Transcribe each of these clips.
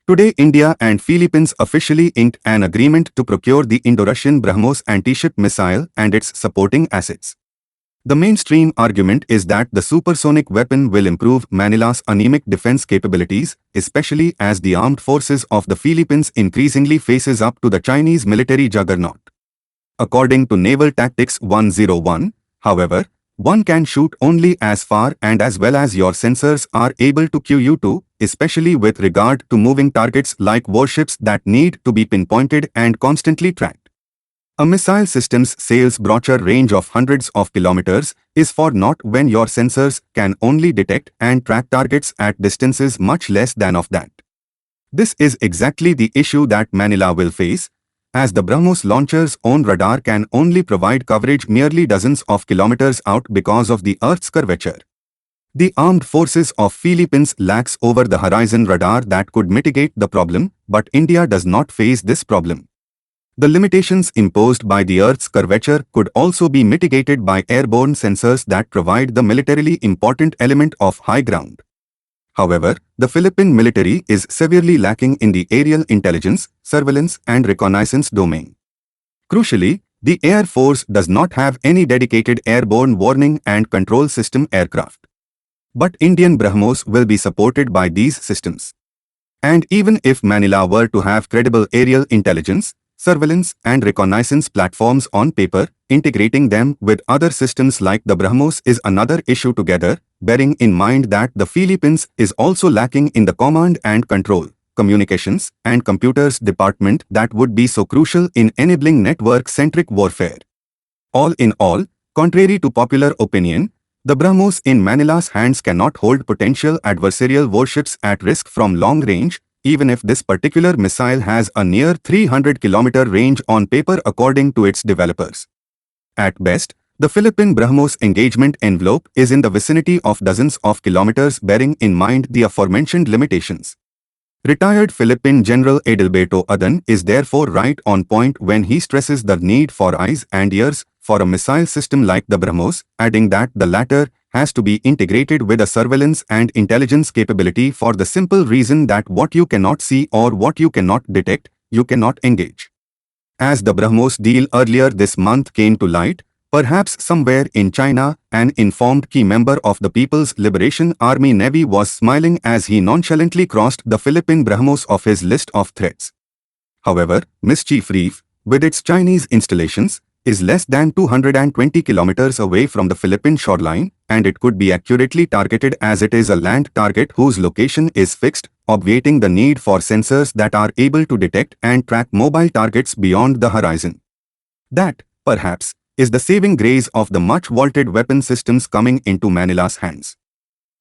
Today, India and Philippines officially inked an agreement to procure the Indo-Russian BrahMos anti-ship missile and its supporting assets. The mainstream argument is that the supersonic weapon will improve Manila's anemic defense capabilities, especially as the armed forces of the Philippines increasingly faces up to the Chinese military juggernaut. According to Naval Tactics 101, however, one can shoot only as far and as well as your sensors are able to cue you to, especially with regard to moving targets like warships that need to be pinpointed and constantly tracked. A missile system's sales brochure range of hundreds of kilometers is for naught when your sensors can only detect and track targets at distances much less than of that. This is exactly the issue that Manila will face, as the BrahMos launcher's own radar can only provide coverage merely dozens of kilometers out because of the Earth's curvature. The armed forces of Philippines lacks over-the-horizon radar that could mitigate the problem, but India does not face this problem. The limitations imposed by the Earth's curvature could also be mitigated by airborne sensors that provide the militarily important element of high ground. However, the Philippine military is severely lacking in the aerial intelligence, surveillance and reconnaissance domain. Crucially, the Air Force does not have any dedicated airborne warning and control system aircraft. But Indian BrahMos will be supported by these systems. And even if Manila were to have credible aerial intelligence, surveillance and reconnaissance platforms on paper, integrating them with other systems like the BrahMos is another issue together, bearing in mind that the Philippines is also lacking in the command and control, communications and computers department that would be so crucial in enabling network-centric warfare. All in all, contrary to popular opinion, the BrahMos in Manila's hands cannot hold potential adversarial warships at risk from long range, even if this particular missile has a near 300-kilometer range on paper according to its developers. At best, the Philippine BrahMos engagement envelope is in the vicinity of dozens of kilometers, bearing in mind the aforementioned limitations. Retired Philippine General Adalberto Adan is therefore right on point when he stresses the need for eyes and ears for a missile system like the BrahMos, adding that the latter has to be integrated with a surveillance and intelligence capability for the simple reason that what you cannot see or what you cannot detect, you cannot engage. As the BrahMos deal earlier this month came to light, perhaps somewhere in China, an informed key member of the People's Liberation Army Navy was smiling as he nonchalantly crossed the Philippine BrahMos off his list of threats. However, missiIe, with its Chinese installations, is less than 220 kilometers away from the Philippine shoreline, and it could be accurately targeted as it is a land target whose location is fixed, obviating the need for sensors that are able to detect and track mobile targets beyond the horizon. That, perhaps, is the saving grace of the much-vaunted weapon systems coming into Manila's hands.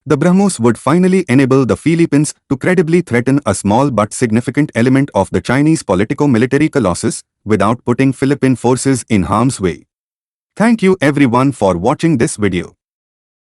The BrahMos would finally enable the Philippines to credibly threaten a small but significant element of the Chinese politico-military colossus without putting Philippine forces in harm's way. Thank you everyone for watching this video.